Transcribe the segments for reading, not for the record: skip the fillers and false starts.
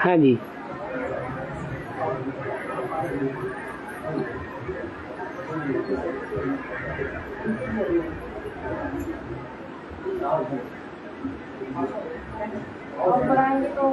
हाँ जी। और बढ़ाएंगे तो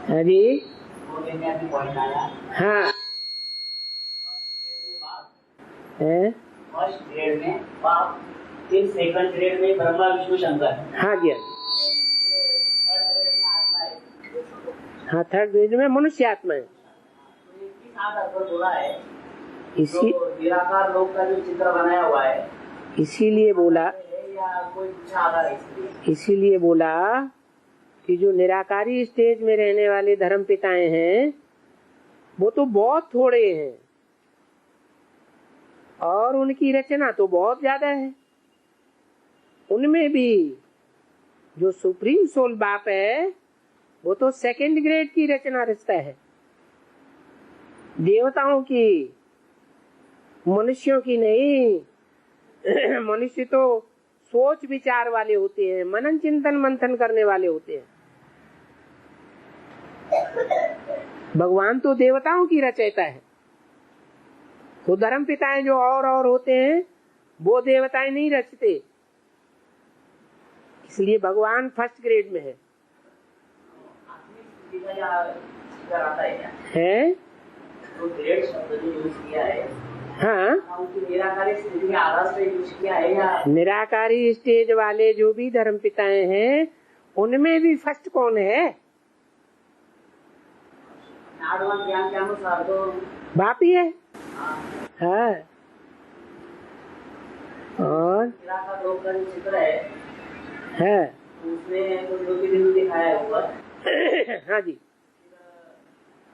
हाँ जी। हाँ है। फर्स्ट ग्रेड में बाप, फिर सेकंड ग्रेड में ब्रह्मा विष्णु शंकर। हाँ जी। थर्ड ग्रेड में आत्मा है। हाँ, थर्ड ग्रेड में मनुष्य आत्मा है। तो ये किस आधार पर बोला है? इसी तो निराकार लोक का जो चित्र बनाया हुआ है, इसीलिए बोला, या कोई दूसरा आधार है? इसीलिए बोला कि जो निराकारी स्टेज में रहने वाले धर्म पिताएं हैं वो तो बहुत थोड़े हैं और उनकी रचना तो बहुत ज्यादा है। उनमें भी जो सुप्रीम सोल बाप है वो तो सेकंड ग्रेड की रचना रचता है, देवताओं की, मनुष्यों की नहीं। मनुष्य तो सोच विचार वाले होते हैं, मनन चिंतन मंथन करने वाले होते हैं। भगवान तो देवताओं की रचयिता है। वो धर्म पिताएं जो और होते हैं वो देवताएं नहीं रचते, इसलिए भगवान फर्स्ट ग्रेड में है। है? तो ग्रेड शब्द जो यूज किया है, हाँ, निराकारी स्थिति में आधार से यूज किया है या? निराकारी स्टेज वाले जो भी धर्म पिताएं हैं उनमें भी फर्स्ट कौन है? ज्ञान के अनुसार तो बाप ही है। हाँ। और निराकार लोक का जो चित्र है उसमें तो ज्योतिर्लिंग दिखाया है ऊपर। हाँ जी।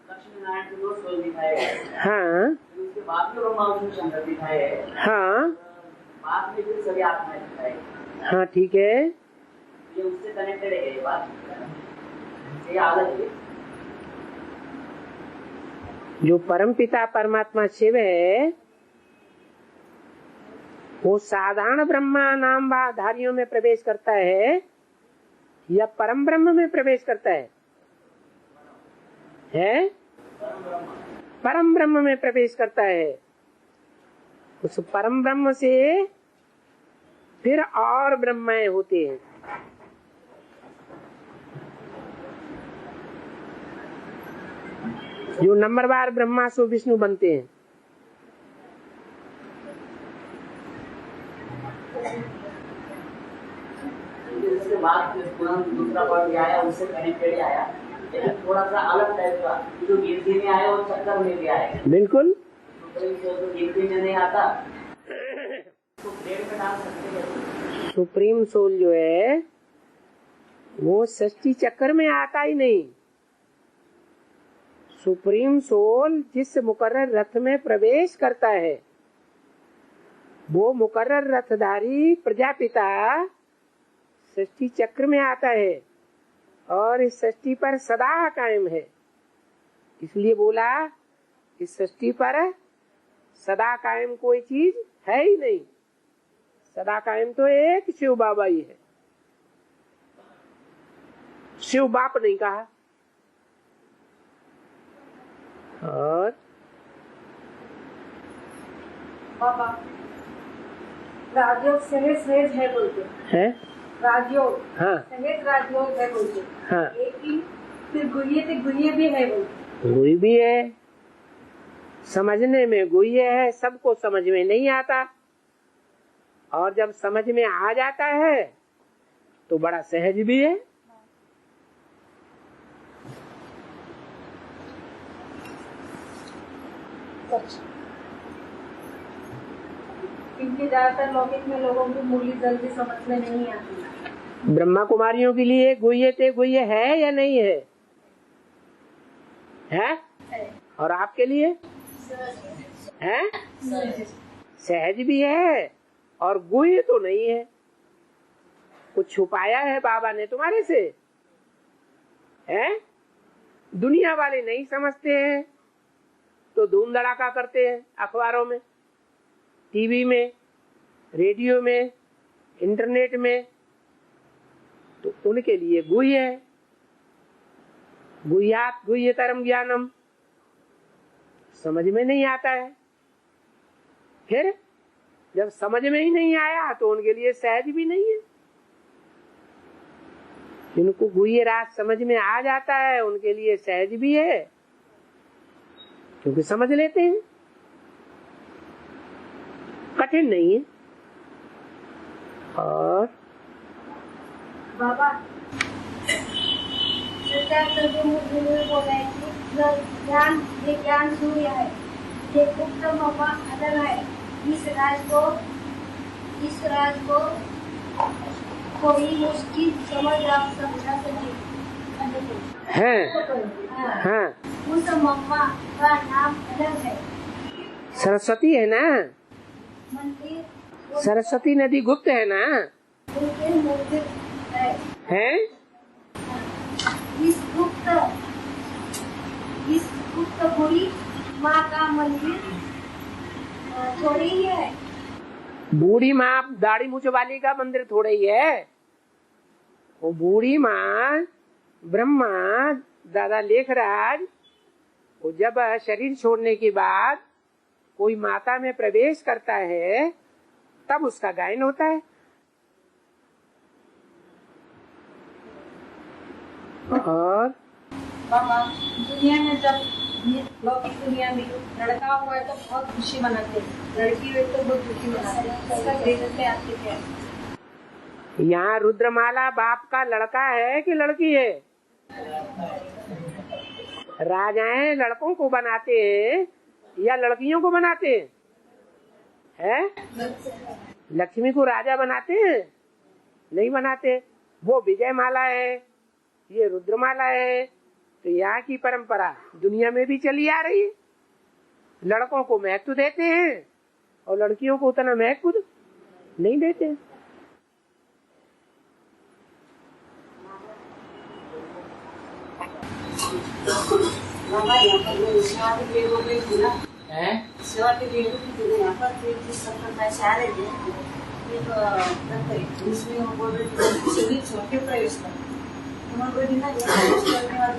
लक्ष्मी नारायण के 2 स्वरूप दिखाए गए। हाँ। उसके बाद में ब्रह्मा विष्णु शंकर दिखाए गए। हाँ। बाद में फिर सभी आत्माएं दिखाई। हाँ ठीक है, ये उससे कनेक्टेड है ये बात, ये अलग है। जो परमपिता परमात्मा शिव है वो साधारण ब्रह्मा नाम धारियों में प्रवेश करता है या परम ब्रह्म में प्रवेश करता है? परम ब्रह्म में प्रवेश करता है। उस परम ब्रह्म से फिर और ब्रह्माएं होते हैं। जो नंबरवार ब्रह्मा सो विष्णु बनते हैं। उसके बाद दूसरा पॉइंट आया, उससे कनेक्टेड आया, थोड़ा सा अलग टाइप का। जो गिनती में आया और चक्कर में भी आया। बिल्कुल। तो गिनती में नहीं आता तो ग्रेड में डाल सकते हैं। सुप्रीम सोल जो है वो सृष्टि चक्कर में आता ही नहीं। सुप्रीम सोल जिस मुकर्रर रथ में प्रवेश करता है वो मुकर्रर रथधारी प्रजापिता सृष्टि चक्र में आता है और इस सृष्टि पर सदा कायम है। इसलिए बोला इस सृष्टि पर सदा कायम कोई चीज है ही नहीं। सदा कायम तो एक शिव बाबा ही है। शिव बाप नहीं कहा। और बाबा राजयोग सहज है बोलते है। राजयोग, हाँ, सहज राजयोग है बोलते। हाँ, लेकिन फिर गुह्य भी है बोलते। गुह्य भी है, समझने में गुह्य है, सबको समझ में नहीं आता और जब समझ में आ जाता है तो बड़ा सहज भी है। क्योंकि ज्यादातर लौकिक में लोगों को मूली जल्दी समझ में नहीं आती। ब्रह्मा कुमारियों के लिए गुह्य ते गुह्य है या नहीं है? है? और आपके लिए है? सहज भी है और गुह्य तो नहीं है। कुछ छुपाया है बाबा ने तुम्हारे से, है? दुनिया वाले नहीं समझते हैं तो धूम धड़ाका करते हैं अखबारों में, टीवी में, रेडियो में, इंटरनेट में। तो उनके लिए गुह्य है। गुह्यात गुह्यतरम ज्ञानम, समझ में नहीं आता है। फिर जब समझ में ही नहीं आया तो उनके लिए सहज भी नहीं है। जिनको गुह्य राज समझ में आ जाता है उनके लिए सहज भी है, क्योंकि समझ लेते हैं, कठिन नहीं है। और बाबा बोला है कि ये ज्ञान सूर्य है, ये गुप्त मम्मा अलग है। इस राज को कोई मुश्किल समझ समझा सके हाँ। उस मम्मा का नाम अलग है। सरस्वती है ना? मंदिर सरस्वती नदी गुप्त है ना? उनके मंदिर है। इस गुप्त बूढ़ी माँ का मंदिर थोड़ी ही है। बूढ़ी माँ दाढ़ी मूछ वाली का मंदिर थोड़ा ही है। वो बूढ़ी माँ ब्रह्मा दादा लेखराज, वो जब शरीर छोड़ने के बाद कोई माता में प्रवेश करता है तब उसका गायन होता है। और बाबा दुनिया में जब लौकिक दुनिया में लड़का हुआ है तो बहुत खुशी मनाते हैं, लड़की हुई तो बहुत दुखी मनाते हैं। आपके क्या? यहाँ रुद्रमाला बाप का लड़का है कि लड़की है? राजाएं लड़कों को बनाते हैं या लड़कियों को बनाते हैं? लक्ष्मी को राजा बनाते हैं? नहीं बनाते। वो विजय माला है, ये रुद्रमाला है। तो यहाँ की परंपरा दुनिया में भी चली आ रही है। लड़कों को महत्व देते हैं और लड़कियों को उतना महत्व नहीं देते। बाबा यहाँ पर सेवा के लिए बोल रही थी ना, सेवा के लिए यहाँ पर पैसे आ रहे थे, इसमें वो बोल रहे थे शरीर छोड़ के प्रवेश कर।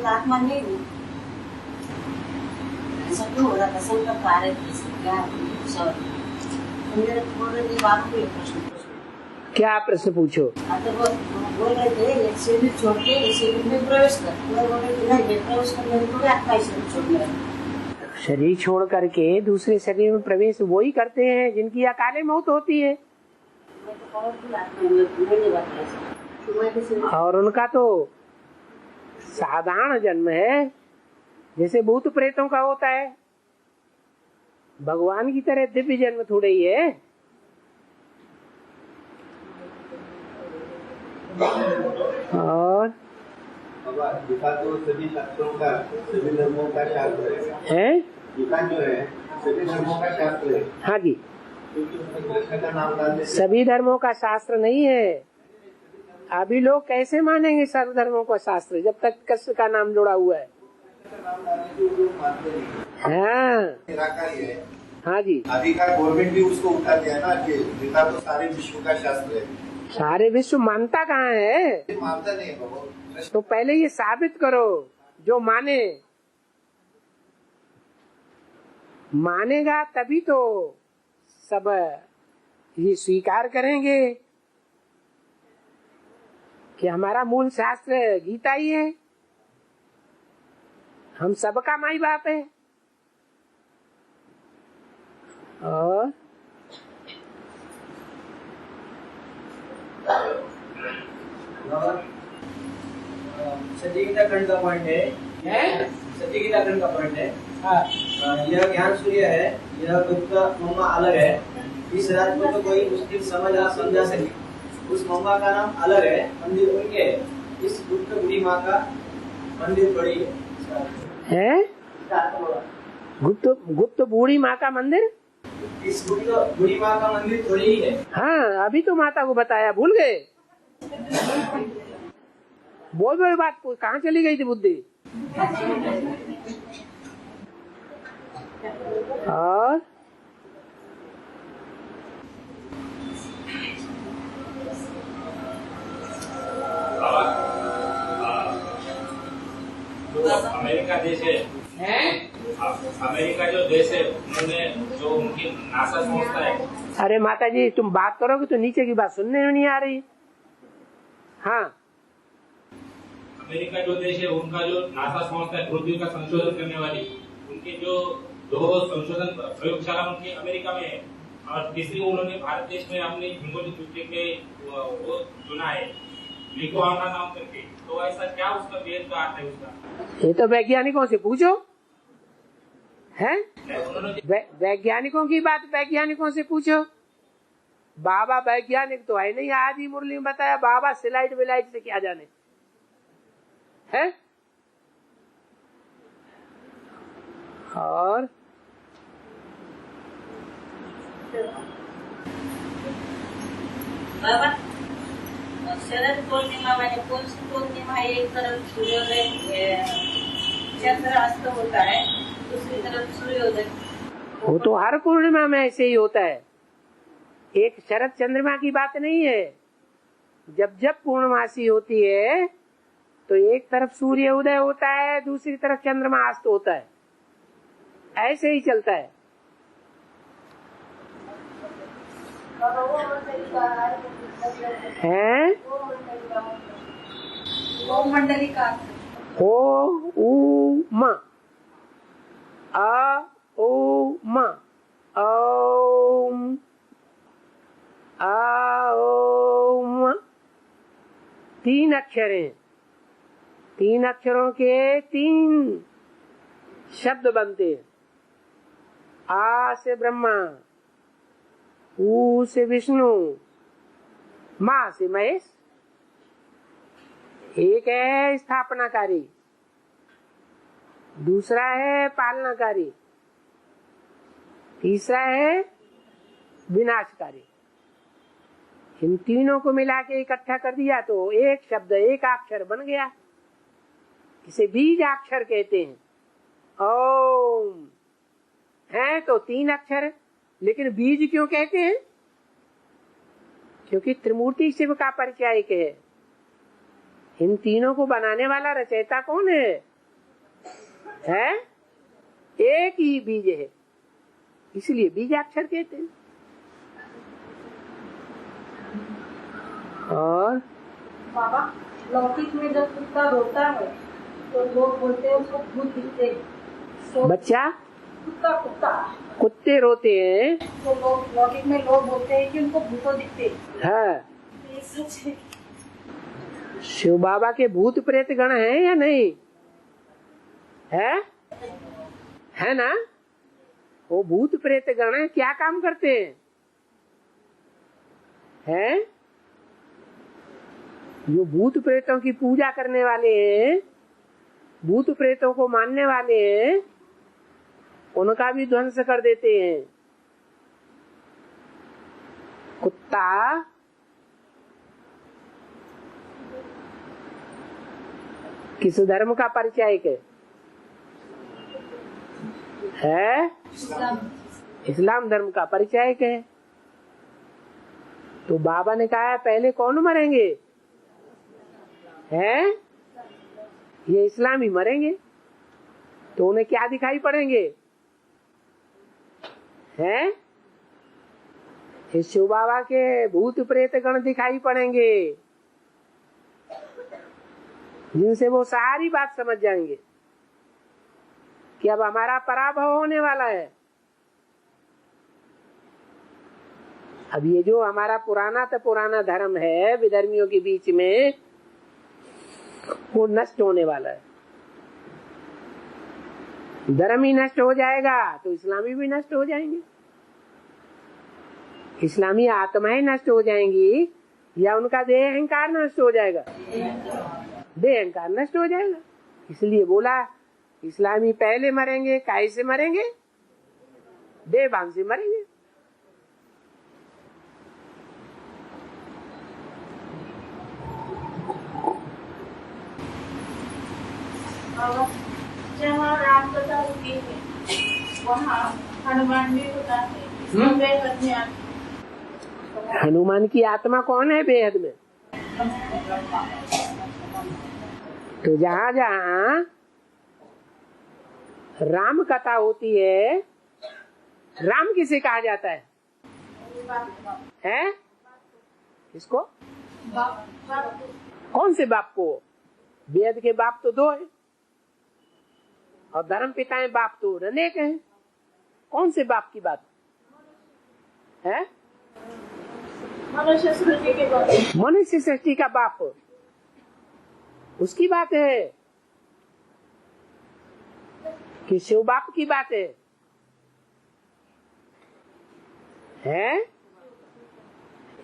आत्मा नहीं हुई, ऐसा क्यों हो रहा था? संकल्प आ रहे थे क्या? बोल रहे थे बाबू को प्रश्न पूछो। क्या प्रश्न पूछो? बोल रहे थे शरीर छोड़ के शरीर में प्रवेश कर। बोल रहे थे नहीं, प्रवेश करने को आत्मा शरीर छोड़, शरीर छोड़ करके दूसरे शरीर में प्रवेश वही करते हैं जिनकी अकाले मौत होती है। और उनका तो साधारण जन्म है, जैसे भूत प्रेतों का होता है। भगवान की तरह दिव्य जन्म थोड़ा ही है। और गीता तो सभी शास्त्रों का, सभी धर्मों का शास्त्र है। गीता जो है सभी धर्मों का शास्त्र है। हाँ जी, कृष्ण का नाम डाल देते। सभी धर्मों का शास्त्र नहीं है। अभी लोग कैसे मानेंगे सर्व धर्मों का शास्त्र जब तक कृष्ण का नाम जुड़ा हुआ है? हाँ निराकारी है। हाँ जी, अभी का गवर्नमेंट भी उसको उठा दिया ना कि गीता तो सारे विश्व का शास्त्र है। सारे विश्व मानता कहाँ है? मानता नहीं है। तो पहले ये साबित करो। जो मानेगा तभी तो सब ये स्वीकार करेंगे कि हमारा मूल शास्त्र गीता ही है, हम सबका माई बाप है। और सती गीता खंड का पॉइंट है, सती गीता खंड का पॉइंट है। यह ज्ञान सूर्य है, यह गुप्त मम्मा अलग है। इस राज को तो कोई मुश्किल समझा सके। उस मम्मा का नाम अलग है, मंदिर उनके है। इस गुप्त बूढ़ी माँ का मंदिर थोड़ी है। गुप्त बूढ़ी माँ का मंदिर, इस गुप्त बूढ़ी माँ का मंदिर थोड़ी ही है। हाँ अभी तो माता को बताया, भूल गए? बोल बोल बात, कहाँ चली गई थी बुद्धि? और अमेरिका देश है, अमेरिका जो देश है, उन्होंने जो उनकी नासा संस्था है। अरे माता जी तुम बात करोगे तो नीचे की बात सुनने में नहीं आ रही। हाँ अमेरिका जो देश है, उनका जो नासा संस्था है, पृथ्वी का संशोधन करने वाली, उनके जो 2 संशोधन प्रयोगशाला उनकी अमेरिका में है, और तीसरी उन्होंने भारत देश में अपनी हिंगोली चुटकी के वो चुना है, लिकोआना नाम करके। तो ऐसा क्या उसका वेद का अर्थ है उसका? ये तो वैज्ञानिकों से पूछो, है उन्होंने वैज्ञानिकों की बात वैज्ञानिकों से पूछो। बाबा वैज्ञानिक तो है नहीं, आज ही मुरली में बताया बाबा स्लाइड विलाइट से क्या जाने है। और बाबा शरद पूर्णिमा मैंने कौन सी पूर्णिमा है? एक तरफ सूर्योदय चंद्र अस्त होता है, दूसरी तरफ सूर्योदय। वो तो हर पूर्णिमा में ऐसे ही होता है, एक शरद चंद्रमा की बात नहीं है। जब जब पूर्णमासी होती है तो एक तरफ सूर्य उदय होता है, दूसरी तरफ चंद्रमा अस्त होता है, ऐसे ही चलता है। हैं? ओम मंडली का ओ उ म आ ओ म ओम आ ओम, 3 अक्षर हैं। 3 अक्षरों के 3 शब्द बनते हैं। आ से ब्रह्मा, ऊ से विष्णु, माँ से महेश। एक है स्थापनाकारी, दूसरा है पालनाकारी, तीसरा है विनाशकारी। इन तीनों को मिला के इकट्ठा कर दिया तो एक शब्द, एक अक्षर बन गया। इसे बीज अक्षर कहते हैं। ओम है तो 3 अक्षर, लेकिन बीज क्यों कहते हैं? क्योंकि त्रिमूर्ति शिव का परिचायक है। इन तीनों को बनाने वाला रचयिता कौन है? एक ही बीज है, इसलिए बीजाक्षर कहते हैं। और बाबा लौकिक में जब कुत्ता रोता है तो लोग बोलते हैं उसको भूत दिखते हैं। तो बच्चा कुत्ता कुत्ते रोते हैं तो लोग लौकिक में लोग बोलते हैं कि उनको भूत दिखते हैं। हाँ, ये सच है। शिव बाबा के भूत प्रेत गण हैं या नहीं है ना? वो भूत प्रेत गण क्या काम करते हैं? जो भूत प्रेतों की पूजा करने वाले हैं, भूत प्रेतों को मानने वाले हैं, उनका भी ध्वंस कर देते हैं। कुत्ता किस धर्म का परिचायक है? इस्लाम धर्म का परिचायक है। तो बाबा ने कहा है पहले कौन मरेंगे? हैं? ये इस्लामी मरेंगे। तो उन्हें क्या दिखाई पड़ेंगे? हैं? शिव बाबा के भूत प्रेत गण दिखाई पड़ेंगे, जिनसे वो सारी बात समझ जाएंगे कि अब हमारा पराभव होने वाला है। अब ये जो हमारा पुराना धर्म है विधर्मियों के बीच में, वो नष्ट होने वाला है। धर्म ही नष्ट हो जाएगा तो इस्लामी भी नष्ट हो जाएंगे। इस्लामी आत्माएं नष्ट हो जाएंगी या उनका देह अहंकार नष्ट हो जाएगा? देह अहंकार नष्ट हो जाएगा। इसलिए बोला इस्लामी पहले मरेंगे। काहे से मरेंगे? देहभान से मरेंगे। जहाँ राम कथा होती है वहाँ हनुमान भी होता है। बेहद में हनुमान की आत्मा कौन है बेहद में? तो जहाँ जहाँ राम कथा होती है, राम किसे कहा जाता है? हैं? किसको? कौन से बाप को? वेद के बाप तो दो है और धर्म पिताएं बाप तो अनेक हैं। कौन से बाप की बात है? मनुष्य सृष्टि के बाप। मनुष्य सृष्टि का बाप, उसकी बात है कि शिव बाप की बात है?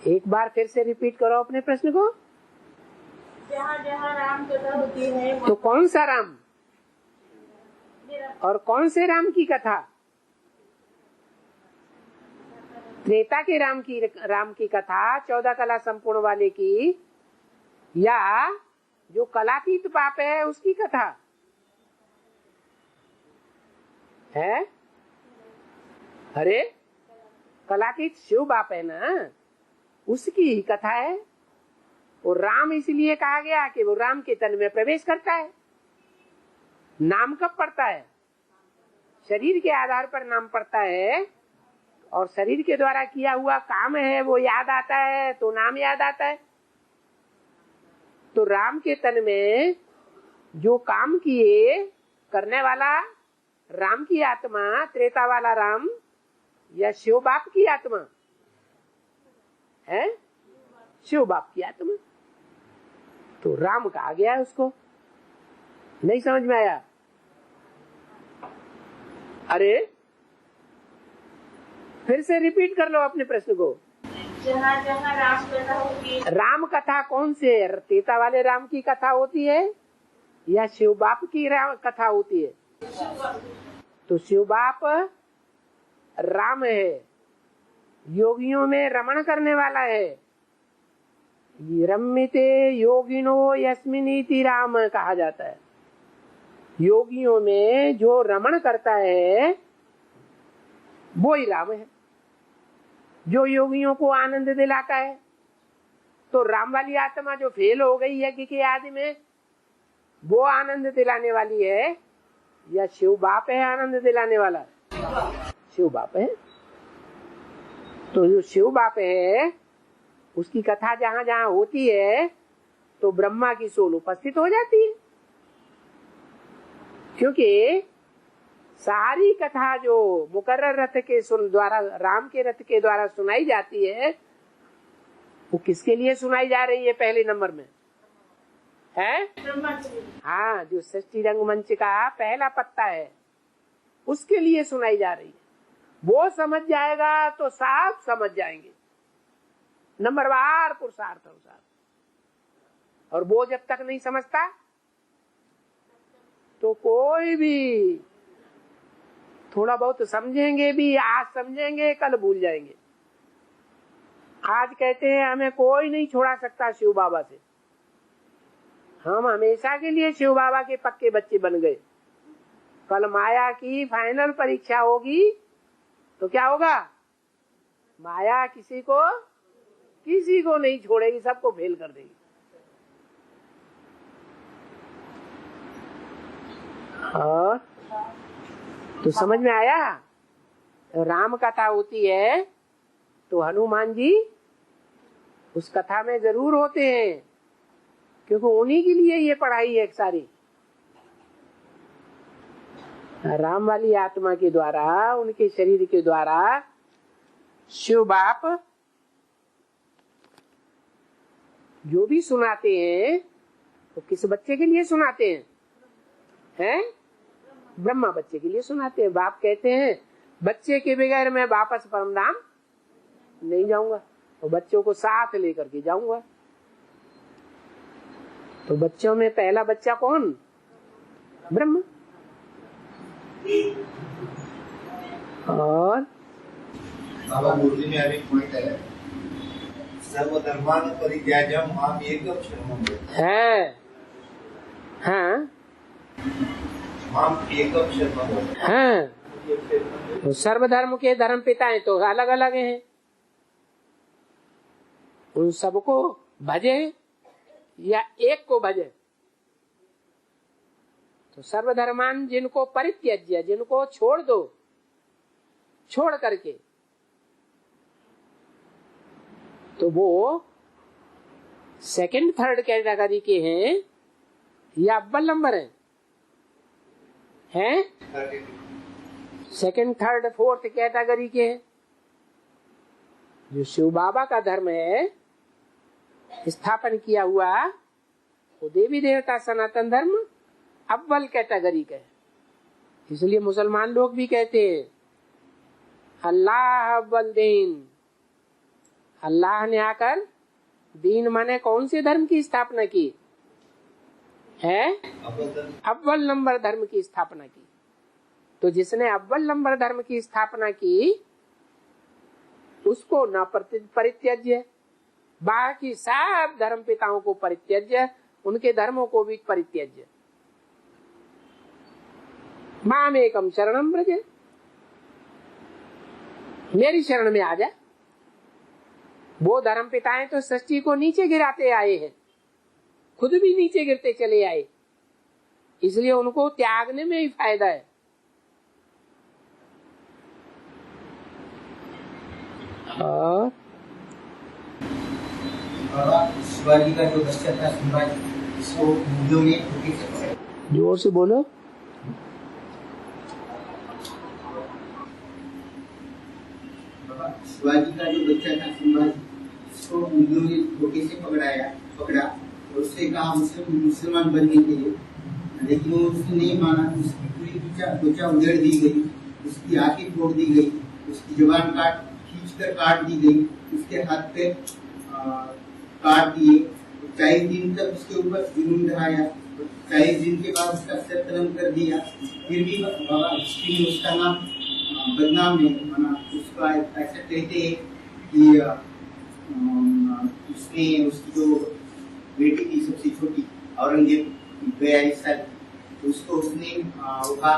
एक बार फिर से रिपीट करो अपने प्रश्न को। जहाँ जहाँ राम कथा होती है तो कौन सा राम और कौन से राम की कथा? त्रेता के राम की कथा 14 कला संपूर्ण वाले की, या जो कलातीत बाप है उसकी कथा है? अरे कलातीत शिव बाप है ना, उसकी ही कथा है। और राम इसलिए कहा गया कि वो राम के तन में प्रवेश करता है। नाम कब पड़ता है? शरीर के आधार पर नाम पड़ता है, और शरीर के द्वारा किया हुआ काम है वो याद आता है तो नाम याद आता है। तो राम के तन में जो काम किए करने वाला राम की आत्मा, त्रेता वाला राम या शिव बाप की आत्मा है? शिव बाप की आत्मा। तो राम कहा गया है उसको। नहीं समझ में आया? अरे फिर से रिपीट कर लो अपने प्रश्न को। जहाँ जहाँ राम कथा होती है। राम कथा कौन से? त्रेता वाले राम की कथा होती है या शिव बाप की कथा होती है? तो शिव बाप राम है, योगियों में रमण करने वाला है। रम्यते योगिनो यस्मिनीति राम कहा जाता है। योगियों में जो रमण करता है वो ही राम है, जो योगियों को आनंद दिलाता है। तो राम वाली आत्मा जो फेल हो गई यज्ञ के आदि में, वो आनंद दिलाने वाली है या शिव बाप है आनंद दिलाने वाला? शिव बाप है। तो जो शिव बाप है उसकी कथा जहाँ जहाँ होती है तो ब्रह्मा की सोल उपस्थित हो जाती है, क्योंकि सारी कथा जो मुकर्रर रथ के द्वारा, राम के रथ के द्वारा सुनाई जाती है, वो किसके लिए सुनाई जा रही है? पहले नंबर में है हाँ, जो सृष्टि रंगमंच का पहला पत्ता है उसके लिए सुनाई जा रही है। वो समझ जाएगा तो साफ समझ जाएंगे, नंबरवार पुरुषार्थ अनुसार। और वो जब तक नहीं समझता तो कोई भी थोड़ा बहुत समझेंगे भी, आज समझेंगे कल भूल जाएंगे। आज कहते हैं हमें कोई नहीं छोड़ा सकता शिव बाबा से, हम हमेशा के लिए शिव बाबा के पक्के बच्चे बन गए। कल माया की फाइनल परीक्षा होगी तो क्या होगा? माया किसी को नहीं छोड़ेगी, सबको फेल कर देगी। हाँ, तो समझ में आया? राम कथा होती है तो हनुमान जी उस कथा में जरूर होते हैं, क्योंकि उन्हीं के लिए ये पढ़ाई है सारी। राम वाली आत्मा के द्वारा, उनके शरीर के द्वारा शिव बाप जो भी सुनाते हैं तो किस बच्चे के लिए सुनाते हैं? ब्रह्मा बच्चे के लिए सुनाते हैं। बाप कहते हैं बच्चे के बगैर मैं वापस परमधाम नहीं जाऊंगा। तो बच्चों को साथ लेकर के जाऊंगा। तो बच्चों में पहला बच्चा कौन? ब्रह्म। और बाबा मूर्ति में अभी पॉइंट है, सर्वधर्मान परित्याज्यम माम एकम शरणम है। हाँ माम एकम शरणम। हाँ, तो सर्वधर्म के धर्म पिताएं तो अलग अलग हैं, उन सबको भजे या एक को भजे। तो सर्वधर्मान जिनको परित्यज्य, जिनको छोड़ दो, छोड़ करके, तो वो सेकंड थर्ड कैटेगरी के हैं या अव्वल नंबर हैं? सेकंड थर्ड फोर्थ कैटेगरी के हैं। जो शिव बाबा का धर्म है स्थापन किया हुआ, वो देवी देवता सनातन धर्म अव्वल कैटेगरी का है। इसलिए मुसलमान लोग भी कहते हैं अल्लाह अव्वल दीन। अल्लाह ने आकर दीन माने कौन से धर्म की स्थापना की है? अव्वल नंबर धर्म की स्थापना की। तो जिसने अव्वल नंबर धर्म की स्थापना की उसको न परित्यज्य, बाकी सब धर्म पिताओं को परित्यज्य, उनके धर्मों को भी परित्यज्य। माम एकम शरणम व्रज, मेरी शरण में आ जा। वो धर्म पिताएं तो सृष्टि को नीचे गिराते आए हैं, खुद भी नीचे गिरते चले आए, इसलिए उनको त्यागने में ही फायदा है। और शिवाजी का जो बच्चा था संभाजी, इसको मुगलों ने धोखे से पकड़ा। जोर से बोलो। शिवाजी का जो बच्चा था संभाजी, इसको मुगलों ने धोखे से पकड़ा और उससे कहा मुसलमान बनने के लिए, लेकिन वो उसने नहीं माना। उसकी पूरी त्वचा उधेड़ दी गई, उसकी आंखें फोड़ दी गई, उसकी जुबान खींचकर काट दी गई, उसके हाथ पे काट दिए। 40 दिन तक उसके ऊपर जुनून ढाया, 40 दिन के बाद उसका सर कलम कर दिया। फिर भी बाबा हिस्ट्री में उसका नाम बदनाम है। माना उसका ऐसा कहते हैं कि उसने उसकी जो बेटी थी सबसे छोटी औरंगजेब 42 साल, तो उसको उसने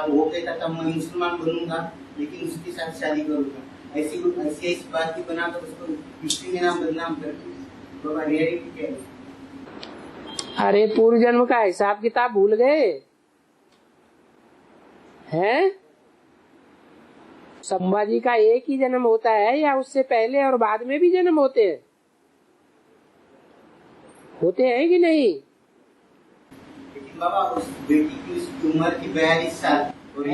वो कहता था मैं मुसलमान बनूंगा लेकिन उसके साथ शादी करूंगा। ऐसी बात की बनाकर उसको हिस्ट्री में नाम बदनाम करते। बाबा रियलिटी क्या है? अरे पूर्व जन्म का हिसाब किताब भूल गए हैं? संभाजी का एक ही जन्म होता है या उससे पहले और बाद में भी जन्म होते हैं? होते हैं कि नहीं? लेकिन बाबा उस बेटी की उसकी उम्र थी 42 साल और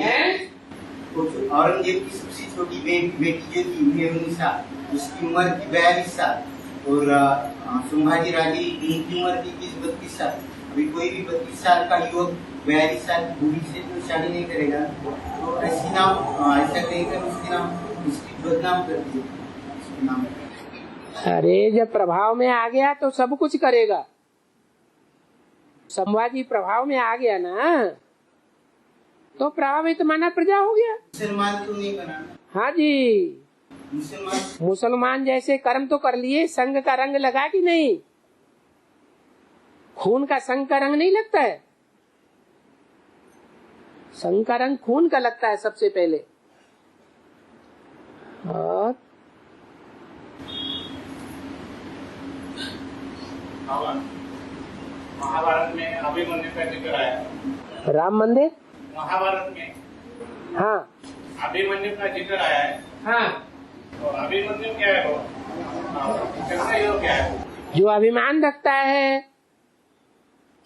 औरंगजेब की सबसे छोटी बेटी जो थी 19 उसकी उम्र थी 42 साल और संभाजी राजे की उम्र थी 32 साल। अभी कोई भी 32 साल का युवक 42 साल की बूढ़ी से तो शादी नहीं करेगा। तो ऐसी नाम ऐसा कहेगा उसके नाम उसकी बदनाम कर दिए उसके नाम। अरे जब प्रभाव में आ गया तो सब कुछ करेगा। संभाजी प्रभाव में आ गया ना तो प्रभावित माना प्रजा हो गया। मुसलमान तो नहीं बना। हाँ जी, मुसलमान जैसे कर्म तो कर लिए, संग का रंग लगा कि नहीं? खून का संग का रंग नहीं लगता है? संग का रंग खून का लगता है सबसे पहले। और महाभारत में अभिमन्यु का जिक्र आया। राम मंदिर महाभारत में हाँ अभिमन्यु का जिक्र आया है। हाँ, तो अभिमन्यु क्या है? वो कैसा योग क्या है? जो अभिमान रखता है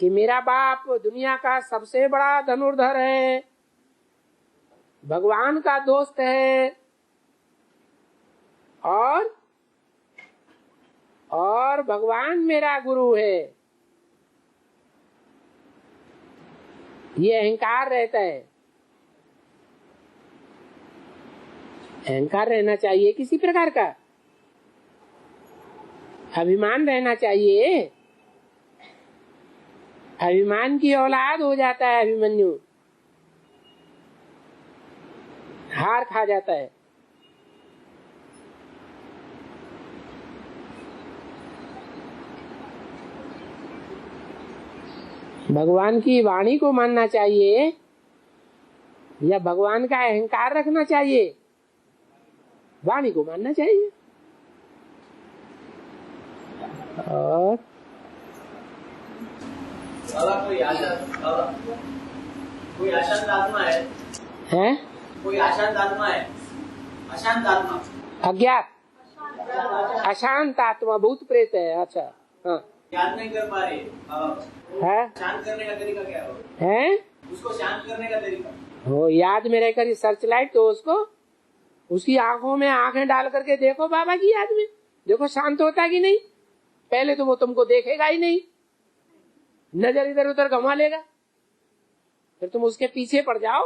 कि मेरा बाप दुनिया का सबसे बड़ा धनुर्धर है, भगवान का दोस्त है और भगवान मेरा गुरु है, ये अहंकार रहता है। अहंकार रहना चाहिए किसी प्रकार का। अभिमान रहना चाहिए। अभिमान की औलाद हो जाता है अभिमन्यु, हार खा जाता है। भगवान की वाणी को मानना चाहिए या भगवान का अहंकार रखना चाहिए? वाणी को मानना चाहिए। और कोई अशांत आत्मा है? कोई अशांत आत्मा है? अशांत आत्मा, अज्ञात, अशांत आत्मा, भूत प्रेत है। अच्छा, हाँ, याद नहीं कर पा रहे है? शांत करने का तरीका क्या है? उसको शांत करने का तरीका हो याद में रहकर सर्च लाइट तो उसको, उसकी आंखों में आंखें डाल करके देखो बाबा की याद में, देखो शांत होता कि नहीं। पहले तो वो तुमको देखेगा ही नहीं, नजर इधर उधर घुमा लेगा, फिर तुम उसके पीछे पड़ जाओ।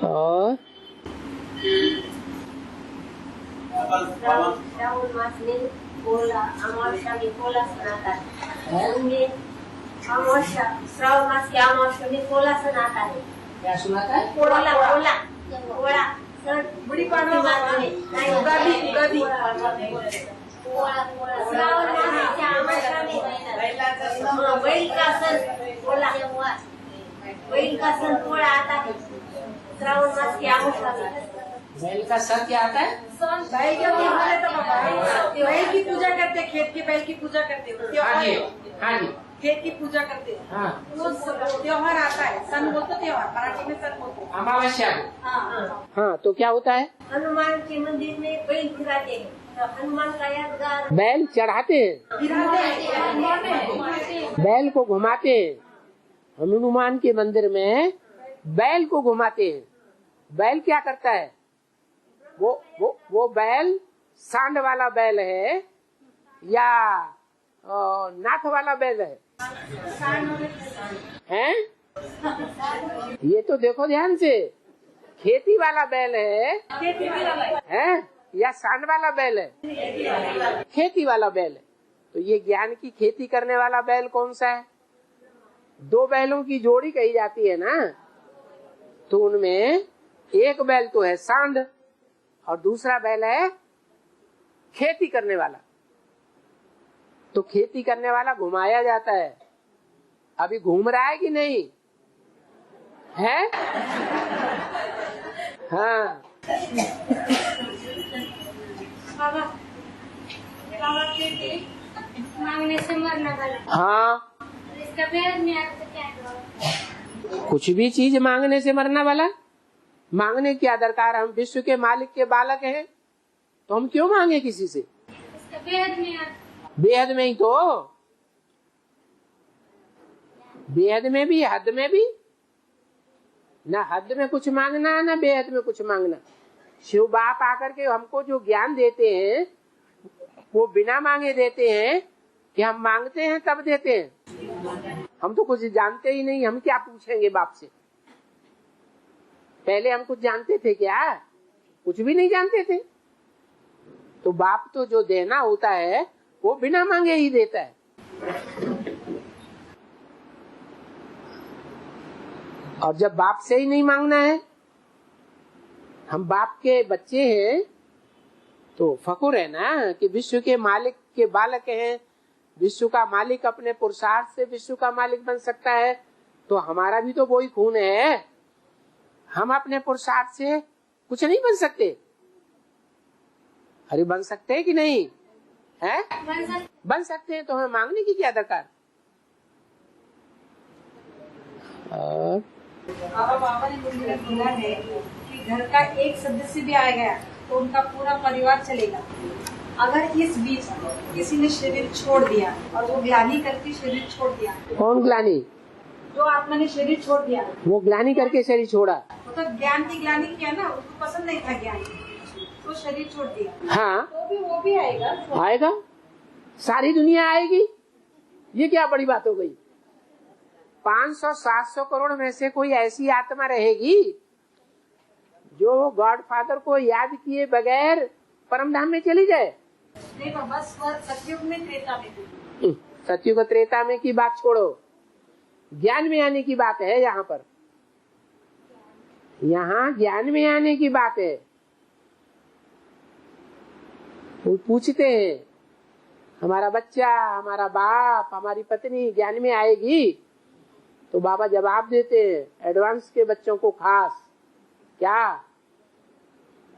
और श्रावण मास में पोला, अमावस्या में पोला सुनाता है। उनमें अमावस्या, श्रावण मास के अमावस्या में पोला सुनाता है। क्या सुनाता है? पोला, पोला, पोला, बड़ी पार्टी में उगादी, उगादी, श्रावण मास के अमावस्या में बैल का सन पोला, बैल का सन पोला आता है श्रावण मास के अमावस्या में। बैल का सर क्या आता है? बैल के त्योहार तो बैल की पूजा करते, खेत के बैल की पूजा करते, हाँ जी, हाँ जी, खेत की पूजा करते। हाँ, वो त्योहार आता है, सन बोलते त्योहार, मराठी में सन बोलते। अमावस्या को। हाँ, हाँ, तो क्या होता है? हनुमान के मंदिर में बैल गिराते हैं, तो हनुमान का यादगार बैल चढ़ाते हैं, बैल को घुमाते हैं। हनुमान के मंदिर में बैल को घुमाते हैं। बैल क्या करता है? वो बैल सांड वाला बैल है या नाथ वाला बैल है? हैं? ये तो देखो ध्यान से, खेती वाला बैल है या सांड वाला बैल है? खेती वाला बैल है। तो ये ज्ञान की खेती करने वाला बैल कौन सा है? दो बैलों की जोड़ी कही जाती है ना, तो उनमें एक बैल तो है सांड और दूसरा बैल है खेती करने वाला। तो खेती करने वाला घुमाया जाता है। अभी घूम रहा है कि नहीं है? हाँ, मांगने से मरना वाला। हाँ, इसका बेहद में आता तो क्या? कुछ भी चीज मांगने से मरना वाला। मांगने क्या दरकार? हम विश्व के मालिक के बालक हैं, तो हम क्यों मांगे किसी से? इसका बेहद में आता। बेहद में ही तो, बेहद में भी हद में भी, ना हद में कुछ मांगना ना बेहद में कुछ मांगना। शिव बाप आकर के हमको जो ज्ञान देते हैं वो बिना मांगे देते हैं कि हम मांगते हैं तब देते हैं। हम तो कुछ जानते ही नहीं, हम क्या पूछेंगे बाप से? पहले हम कुछ जानते थे क्या? कुछ भी नहीं जानते थे। तो बाप तो जो देना होता है वो बिना मांगे ही देता है। और जब बाप से ही नहीं मांगना है, हम बाप के बच्चे हैं, तो फखुर है ना कि विश्व के मालिक के बालक हैं। विश्व का मालिक अपने पुरुषार्थ से विश्व का मालिक बन सकता है, तो हमारा भी तो वही खून है। हम अपने पुरुषार्थ से कुछ नहीं बन सकते। अरे बन सकते हैं कि नहीं है? बन सकते हैं, तो हमें मांगने की क्या दरकार? बाबा ने मुझे बोला है कि घर का एक सदस्य भी आ गया तो उनका पूरा परिवार चलेगा। अगर इस बीच किसी ने शरीर छोड़ दिया और वो ग्लानि करके शरीर छोड़ दिया। कौन ग्लानि? जो आत्मा ने शरीर छोड़ दिया, वो ग्लानि करके शरीर छोड़ा। मतलब ज्ञान की ग्लानि किया ना, उसको पसंद नहीं था ज्ञान, तो शरीर छोड़ दिया। हाँ, तो भी वो भी आएगा। आएगा, सारी दुनिया आएगी। ये क्या बड़ी बात हो गई? 500-700 करोड़ में से कोई ऐसी आत्मा रहेगी जो गॉडफादर को याद किए बगैर परम धाम में चली जाए। नहीं बाबा, सतयुग में त्रेता में। सतयुग त्रेता में की बात छोड़ो, ज्ञान में आने की बात है। यहाँ पर यहाँ ज्ञान में आने की बात है। वो पूछते हैं हमारा बच्चा, हमारा बाप, हमारी पत्नी ज्ञान में आएगी? तो बाबा जवाब देते हैं एडवांस के बच्चों को खास, क्या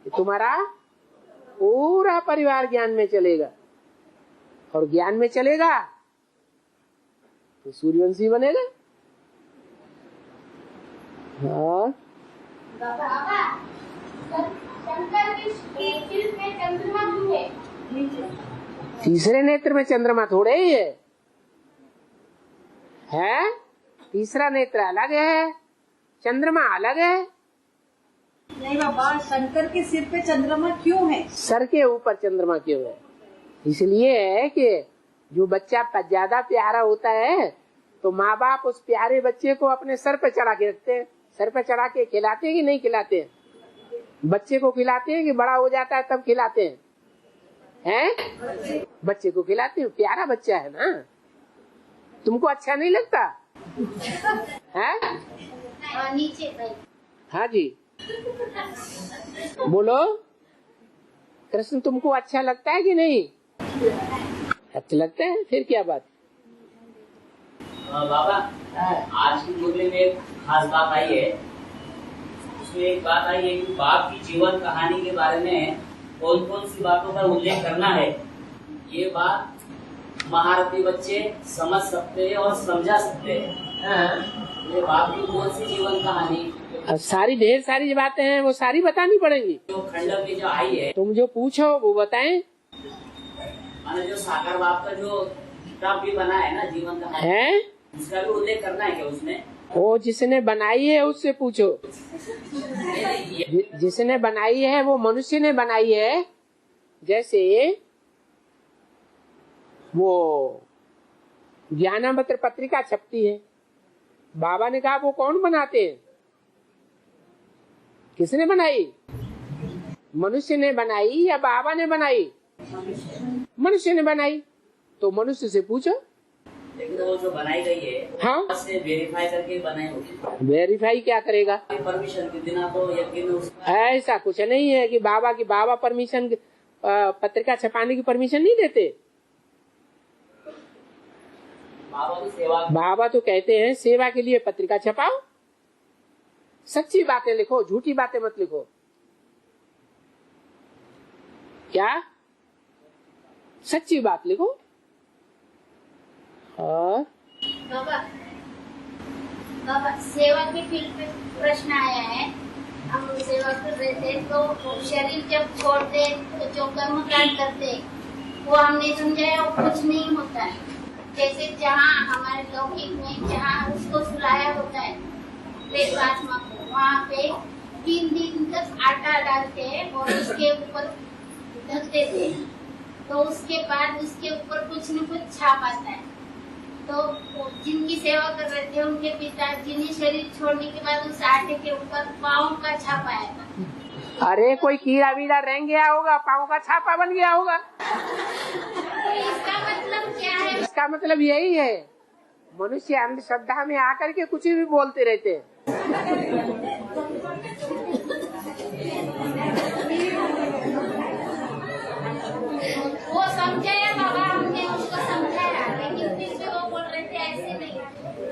कि तुम्हारा पूरा परिवार ज्ञान में चलेगा, और ज्ञान में चलेगा तो सूर्यवंशी बनेगा। हाँ बाबा, शंकर की नेत्र में चंद्रमा क्यों है? तीसरे नेत्र में चंद्रमा थोड़े ही है? तीसरा नेत्र अलग है, चंद्रमा अलग है। नहीं बाबा, शंकर के सिर पे चंद्रमा क्यों है? सर के ऊपर चंद्रमा क्यों है? इसलिए है कि जो बच्चा ज्यादा प्यारा होता है तो माँ बाप उस प्यारे बच्चे को अपने सर पे चढ़ा के रखते हैं। सर पे चढ़ा के खिलाते हैं कि नहीं खिलाते हैं? बच्चे को खिलाते हैं कि बड़ा हो जाता है तब खिलाते हैं? हैं? बच्चे को खिलाते हैं, प्यारा बच्चा है ना। तुमको अच्छा नहीं लगता है? नीचे। हाँ जी, बोलो। कृष्ण तुमको अच्छा लगता है कि नहीं? अच्छा लगता है, फिर क्या बात? बाबा, आज की मुद्दे में एक खास बात आई है। उसमें एक बात आई है कि बाप की जीवन कहानी के बारे में कौन कौन सी बातों का उल्लेख करना है। ये बात महारथी बच्चे समझ सकते हैं और समझा सकते हैं। ये बाप की कौन सी जीवन कहानी, सारी ढेर सारी बातें हैं, वो सारी बतानी पड़ेंगी। जो खंडक में जो आई है, तुम जो पूछो वो बताएं। माने जो साकार बाप का जो किताब भी बना है ना जीवन कहानी है, उसका भी उल्लेख करना है क्या उसमें? वो जिसने बनाई है उससे पूछो। जिसने बनाई है वो मनुष्य ने बनाई है। जैसे वो ज्ञानामृत पत्रिका छपती है, बाबा ने कहा वो कौन बनाते हैं? किसने बनाई? मनुष्य ने बनाई या बाबा ने बनाई? मनुष्य ने बनाई, तो मनुष्य से पूछो। लेकिन वो जो बनाई गई है, हाँ, से वेरीफाई करके बनाई होगी। वेरीफाई क्या करेगा? परमिशन के बिना तो यकीन उसका ऐसा कुछ नहीं है कि बाबा परमिशन, पत्रिका छपाने की परमिशन नहीं देते। बाबा तो कहते हैं सेवा के लिए पत्रिका छपाओ, सच्ची बातें लिखो, झूठी बातें मत लिखो। क्या? सच्ची बात लिखो। और बाबा, सेवा के फील्ड पे प्रश्न आया है। हम सेवा कर रहे थे तो शरीर जब छोड़ते तो जो कर्म कांड करते वो हमने समझाया वो कुछ नहीं होता है। जैसे जहाँ हमारे लौकिक में जहाँ उसको सुलाया होता है प्रेतात्मा को, वहाँ पे 3 दिन तक आटा डालते हैं और उसके ऊपर ढक देते हैं, तो उसके बाद उसके ऊपर कुछ न कुछ छाप आता है। तो जिनकी सेवा कर रहे थे उनके पिताजी ने शरीर छोड़ने के बाद उस आटे के ऊपर पाँव का छापा आया था। अरे कोई कीड़ा वीड़ा रेंग गया होगा, पाँव का छापा बन गया होगा। तो इसका मतलब क्या है? इसका मतलब यही है, मनुष्य अंधश्रद्धा में आकर के कुछ भी बोलते रहते हैं। वो समझाया बाबा, हमने उसको समझाया, लेकिन फिर भी वो बोल रहे थे ऐसे नहीं।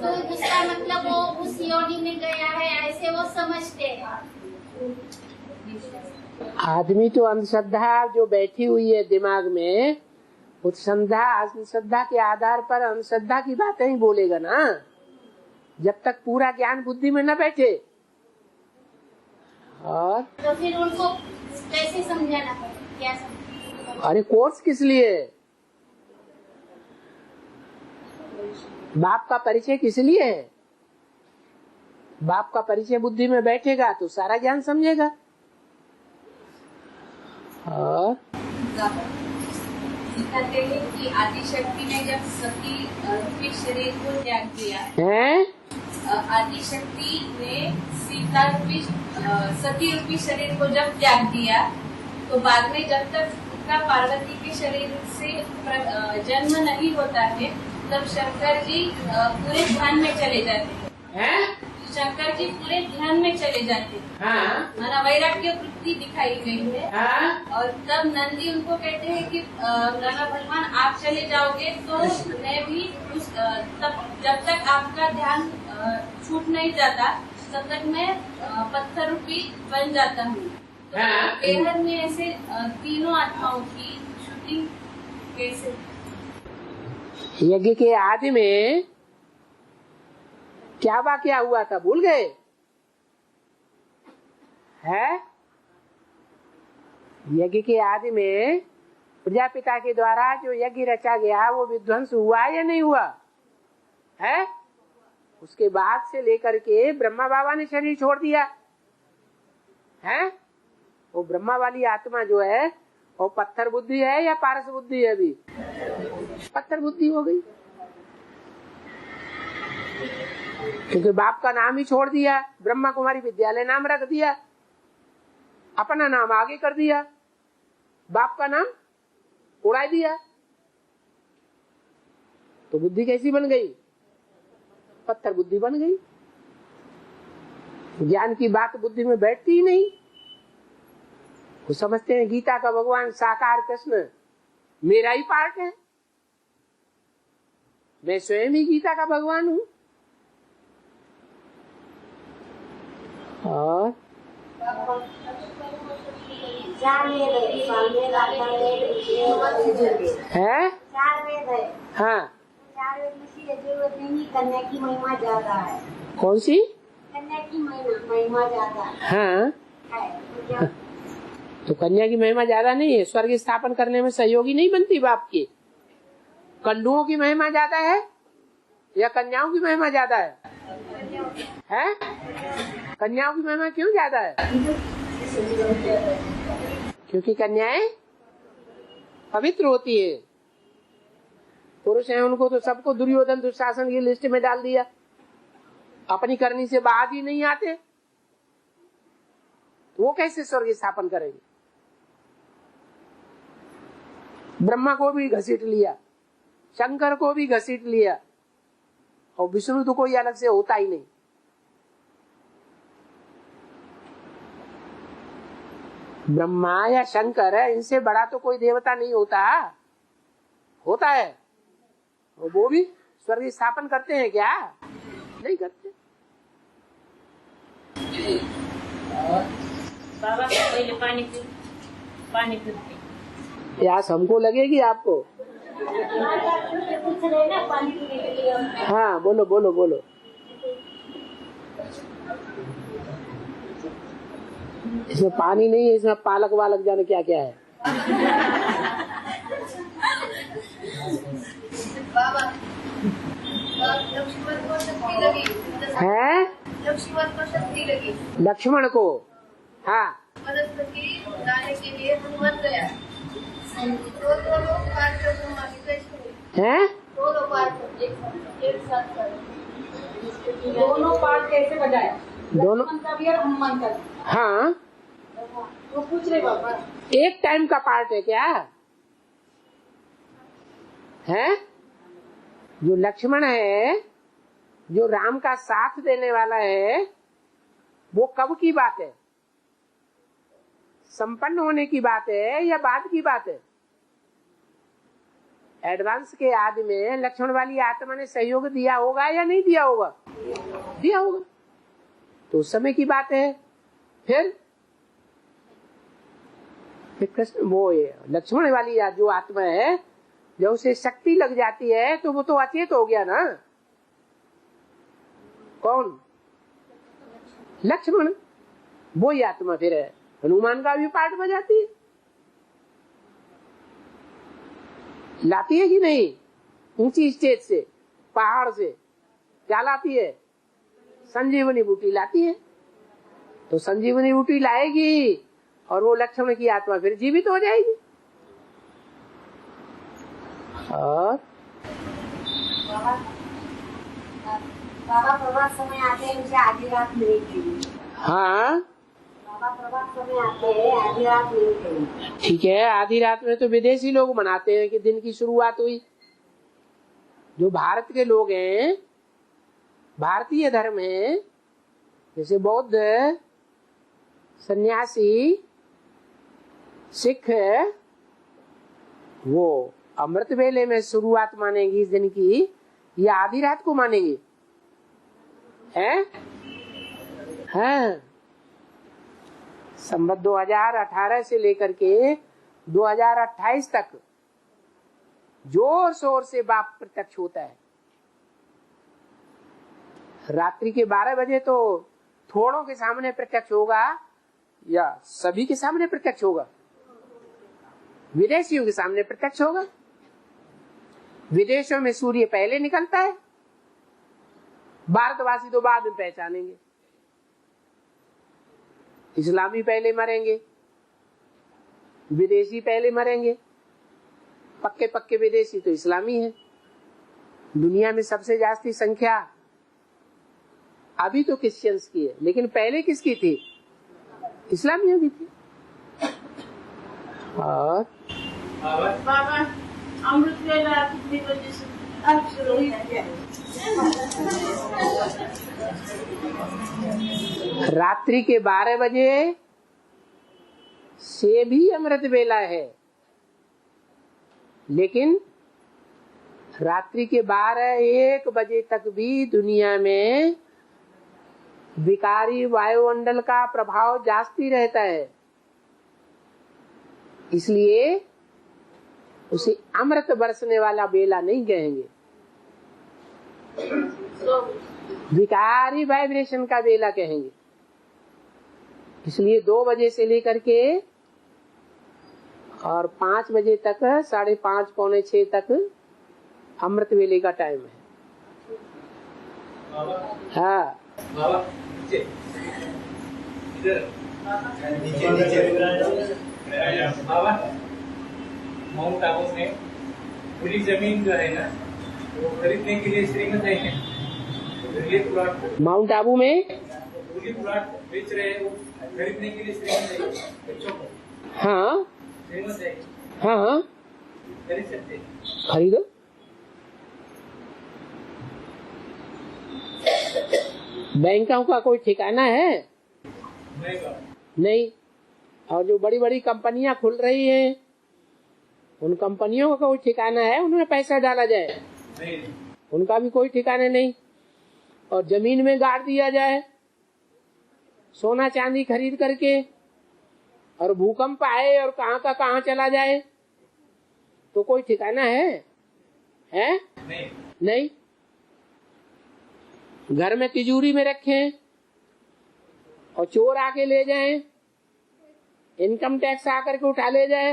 तो उसका मतलब वो उस योनि में गया है, ऐसे वो समझते हैं। आदमी तो अंधश्रद्धा जो बैठी हुई है दिमाग में, उस अंधश्रद्धा के आधार पर अंधश्रद्धा की बातें ही बोलेगा ना, जब तक पूरा ज्ञान बुद्धि में न बैठे। और तो फिर उनको कैसे समझाना पड़ेगा? क्या समझाना? अरे कोर्स किस लिए? बाप का परिचय किस लिए है? बाप का परिचय बुद्धि में बैठेगा तो सारा ज्ञान समझेगा। और कहते हैं कि आदिशक्ति ने जब सती के शरीर को त्याग किया है, आदि शक्ति ने सीता रूपी सती रूपी शरीर को जब त्याग दिया, तो बाद में जब तक उसका पार्वती के शरीर से जन्म नहीं होता है, तब शंकर जी पूरे ध्यान में चले जाते हैं। शंकर जी पूरे ध्यान में चले जाते हैं। माना वैराग्य वृत्ति दिखाई गई है। और तब नंदी उनको कहते हैं कि नाना भगवान आप चले जाओगे तो मैं भी उस तब जब तक आपका ध्यान छूट नहीं जाता तब तक मैं पत्थर रूपी बन जाता हूँ। बेहद में ऐसे तीनों आत्माओं की शूटिंग कैसे? यज्ञ के आदि में क्या वाक्य हुआ था, भूल गए? है यज्ञ के आदि में प्रजापिता के द्वारा जो यज्ञ रचा गया वो विध्वंस हुआ या नहीं हुआ है? उसके बाद से लेकर के ब्रह्मा बाबा ने शरीर छोड़ दिया है। वो ब्रह्मा वाली आत्मा जो है वो पत्थर बुद्धि है या पारस बुद्धि है? अभी पत्थर बुद्धि हो गई, क्योंकि बाप का नाम ही छोड़ दिया, ब्रह्मा कुमारी विद्यालय नाम रख दिया, अपना नाम आगे कर दिया, बाप का नाम उड़ा दिया, तो बुद्धि कैसी बन गई? पत्थर बुद्धि बन गई। ज्ञान की बात बुद्धि में बैठती ही नहीं। वो समझते हैं गीता का भगवान साकार कृष्ण मेरा ही पार्ट है, मैं स्वयं ही गीता का भगवान हूँ। और है हाँ, 4 वेद में से जरूरत नहीं, कन्या की महिमा ज्यादा है। कौन सी? कन्या की महिमा ज्यादा है। हाँ है तो कन्या की महिमा ज्यादा नहीं है। स्वर्ग स्थापन करने में सहयोगी नहीं बनती बाप की। कंडुओं की महिमा ज्यादा है या कन्याओं की महिमा ज्यादा है? हैं? कन्याओं की महिमा क्यों ज्यादा है? क्योंकि कन्याएं पवित्र होती है। पुरुष हैं उनको तो सबको दुर्योधन दुशासन की लिस्ट में डाल दिया, अपनी करनी से बाहर ही नहीं आते, तो वो कैसे स्वर्ग स्थापन करेंगे? ब्रह्मा को भी घसीट लिया, शंकर को भी घसीट लिया, और विष्णु तो कोई अलग से होता ही नहीं। ब्रह्मा या शंकर है, इनसे बड़ा तो कोई देवता नहीं होता। होता है वो भी स्वर्ग स्थापन करते हैं क्या? नहीं करते। बाबा पहले पानी पीते। प्यास हमको लगेगी आपको? हाँ बोलो बोलो बोलो। इसमें पानी नहीं है, इसमें पालक वालक जाने क्या क्या है। लक्ष्मण को शक्ति लगी है? लक्ष्मण को शक्ति लगी। लक्ष्मण को हाँ मदद लाने के लिए हनुमान गया। दोनों पार्ट है? एक साथ दोनों पार्ट कैसे बजाए? दोनों का भी और हनुमान का। हाँ वो पूछ रहे बाबा, एक टाइम का पार्ट है क्या? है? जो लक्ष्मण है, जो राम का साथ देने वाला है, वो कब की बात है? संपन्न होने की बात है या बाद की बात है? एडवांस के आदि में लक्ष्मण वाली आत्मा ने सहयोग दिया होगा या नहीं दिया होगा? दिया होगा, तो उस समय की बात है। फिर कृष्ण वो लक्ष्मण वाली जो आत्मा है, जब उसे शक्ति लग जाती है तो वो तो अचेत हो गया ना। कौन? लक्ष्मण। वो ही आत्मा फिर है, हनुमान का भी पार्ट बजाती है, लाती है कि नहीं? ऊंची स्टेज से, पहाड़ से क्या लाती है? संजीवनी बूटी लाती है। तो संजीवनी बूटी लाएगी और वो लक्ष्मण की आत्मा फिर जीवित हो जाएगी। और बाबा प्रभात समय आते हैं, उसे आधी रात मिलेगी। हाँ बाबा प्रभात समय आते हैं, आधी रात मिलेगी। ठीक है, आधी रात में तो विदेशी लोग मनाते हैं कि दिन की शुरुआत हुई। जो भारत के लोग हैं, भारतीय धर्म है, जैसे बौद्ध, सन्यासी, सिख, वो अमृत वेले में शुरुआत मानेंगी इस दिन की, या आधी रात को मानेंगे? हैं? हाँ, संवत 2018 से लेकर के 2028 तक जोर शोर से बाप प्रत्यक्ष होता है। रात्रि के 12 बजे तो थोड़ों के सामने प्रत्यक्ष होगा या सभी के सामने प्रत्यक्ष होगा? विदेशियों के सामने प्रत्यक्ष होगा। विदेशों में सूर्य पहले निकलता है, भारतवासी तो बाद में पहचानेंगे। इस्लामी पहले मरेंगे, विदेशी पहले मरेंगे। पक्के पक्के विदेशी तो इस्लामी है। दुनिया में सबसे ज्यादा संख्या अभी तो क्रिश्चियंस की है, लेकिन पहले किसकी थी? इस्लामियों की थी। और बाबा अमृत वेला कितने बजे से अब शुरू हुई है? रात्रि के 12 बजे से भी अमृत वेला है, लेकिन रात्रि के 12-1 बजे तक भी दुनिया में विकारी वायुमंडल का प्रभाव जास्ती रहता है, इसलिए उसे अमृत बरसने वाला बेला नहीं कहेंगे, विकारी वाइब्रेशन का बेला कहेंगे। इसलिए 2 बजे से लेकर के और 5 बजे तक, 5:30 पौने 6 तक अमृत वेले का टाइम है। हाँ माउंट आबू में पूरी जमीन जो है ना, वो खरीदने के लिए श्रीमंत है क्या? प्लॉट माउंट आबू में पूरी प्लॉट बेच रहे हैं, वो खरीदने के लिए श्रीमंत है बच्चों को। हाँ श्रीमंत है, हाँ हाँ खरीद सकते हैं। खरीदो। बैंकों का कोई ठिकाना है? नहीं। और जो बड़ी बड़ी कंपनियां खुल रही हैं, उन कंपनियों का कोई ठिकाना है उनमें पैसा डाला जाए? नहीं। उनका भी कोई ठिकाना नहीं। और जमीन में गाड़ दिया जाए सोना चांदी खरीद करके, और भूकंप आए और कहाँ का कहाँ चला जाए, तो कोई ठिकाना है? नहीं। नहीं। घर में तिजोरी में रखें और चोर आके ले जाएं, इनकम टैक्स आकर के उठा ले जाए,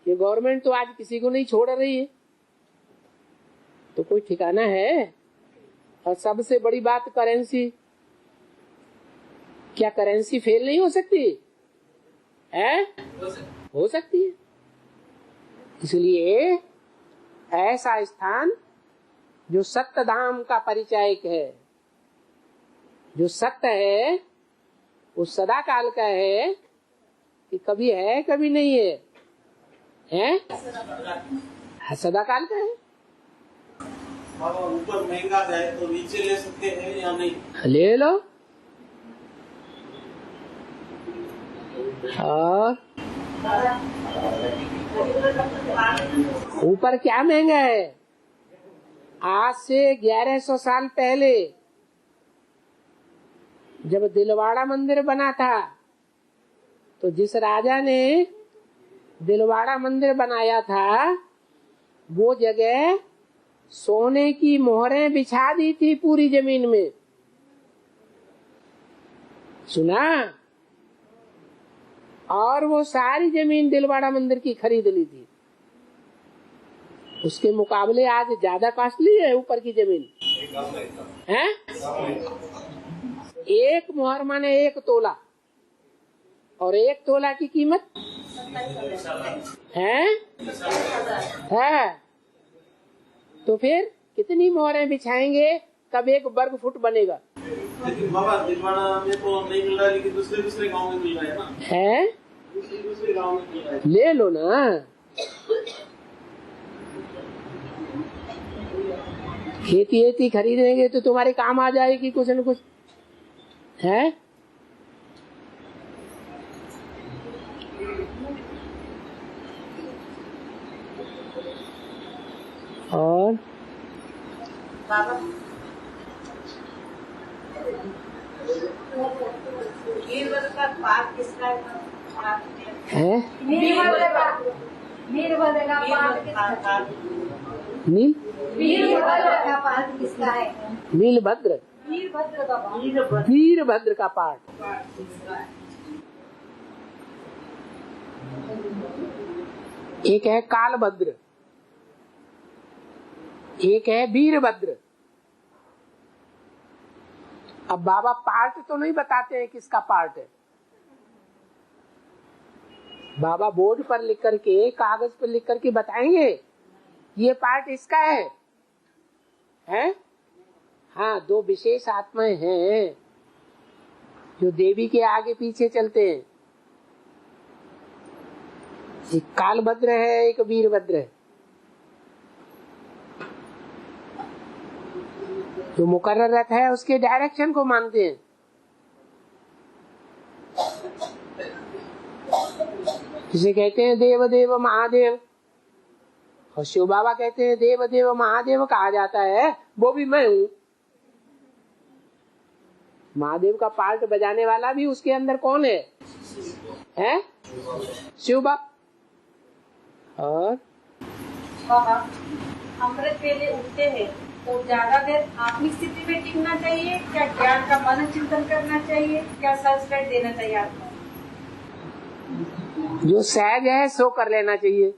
ये गवर्नमेंट तो आज किसी को नहीं छोड़ रही है, तो कोई ठिकाना है? और सबसे बड़ी बात करेंसी, क्या करेंसी फेल नहीं हो सकती है? हो सकती है। इसलिए ऐसा स्थान जो सत्य धाम का परिचायक है, जो सत्य है, वो सदा काल का है, कि कभी है कभी नहीं है, सदा काल का है। बाबा ऊपर महंगा जाए तो नीचे ले सकते हैं या नहीं? ले लो। और ऊपर क्या महंगा है? आज से 1100 साल पहले जब दिलवाड़ा मंदिर बना था, तो जिस राजा ने दिलवाड़ा मंदिर बनाया था, वो जगह सोने की मोहरें बिछा दी थी पूरी जमीन में। सुना? और वो सारी जमीन दिलवाड़ा मंदिर की खरीद ली थी। उसके मुकाबले आज ज्यादा कॉस्टली है ऊपर की जमीन, है? 1 मोहर माने 1 तोला, और 1 तोला की कीमत है? तो फिर कितनी मोहरें बिछाएंगे तब 1 वर्ग फुट बनेगा। लेकिन बाबा दिलवाड़ा में तो नहीं मिल रहा है, लेकिन दूसरे गांव में मिल रहा है ना। है दूसरे गांव में मिल रहा है। ले लो ना। खेती खरीदेंगे तो तुम्हारे काम आ जाएगी कुछ न कुछ। है और वीरभद्र का पाठ किसका है? वीरभद्र का पाठ किसका? वीरभद्र का पाठ किसका है? नीलभद्र वीरभद्र का पाठ। एक है कालभद्र, एक है वीरभद्र। अब बाबा पार्ट तो नहीं बताते हैं किसका पार्ट है। बाबा बोर्ड पर लिख करके, कागज पर लिख करके बताएंगे ये पार्ट इसका है? हाँ, 2 विशेष आत्माएं हैं जो देवी के आगे पीछे चलते हैं। एक कालभद्र है, एक वीरभद्र है। जो मुकर्रर रथ है उसके डायरेक्शन को मानते हैं। जिसे कहते हैं देव देव महादेव, और शिव बाबा कहते हैं देव देव महादेव कहा जाता है, वो भी मैं हूँ। महादेव का पार्ट बजाने वाला भी उसके अंदर कौन है? शिव बाबा। और बाबा अमृत वेले उठते हैं तो ज्यादा देर आत्मिक स्थिति में टिकना चाहिए, क्या ज्ञान का मन चिंतन करना चाहिए, क्या सब्सक्राइब देना चाहिए आत्मा? जो सहज है सो कर लेना चाहिए।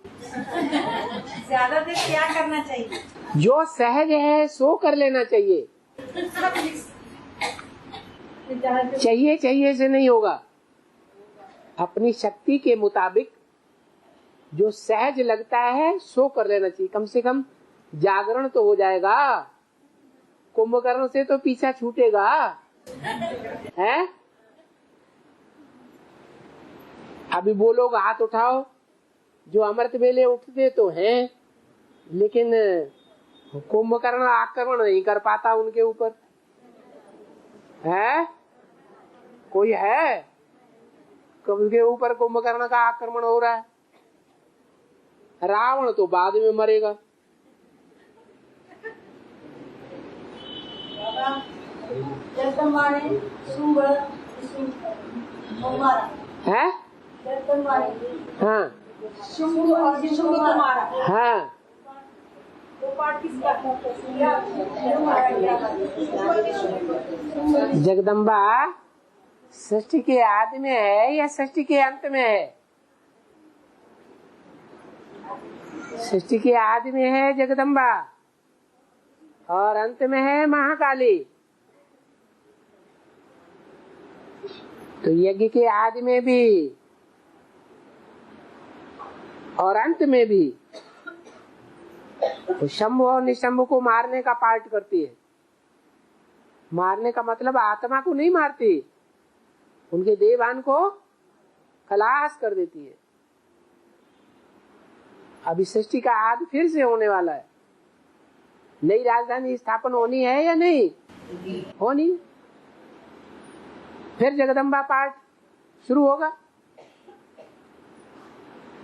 ज्यादा देर क्या करना चाहिए? जो सहज है सो कर लेना चाहिए। चाहिए से नहीं होगा। अपनी शक्ति के मुताबिक जो सहज लगता है सो कर लेना चाहिए। कम से कम जागरण तो हो जाएगा। कुंभकर्ण से तो पीछा छूटेगा। है अभी वो लोग हाथ उठाओ जो अमृत वेले उठते तो हैं, लेकिन कुंभकर्ण आक्रमण नहीं कर पाता उनके ऊपर। है कोई है उनके ऊपर कुंभकर्ण का आक्रमण हो रहा है? रावण तो बाद में मरेगा। है हाँ हाँ, जगदम्बा सृष्टि के आदि में है या सृष्टि के अंत में है? सृष्टि के आदि में है जगदम्बा और अंत में है महाकाली। तो यज्ञ के आदि में भी और अंत में भी तो शंभु और निशंभु को मारने का पार्ट करती है। मारने का मतलब आत्मा को नहीं मारती, उनके देवान को खलास कर देती है। अभी सृष्टि का आदि फिर से होने वाला है। नई राजधानी स्थापन होनी है या नहीं होनी? फिर जगदम्बा पाठ शुरू होगा।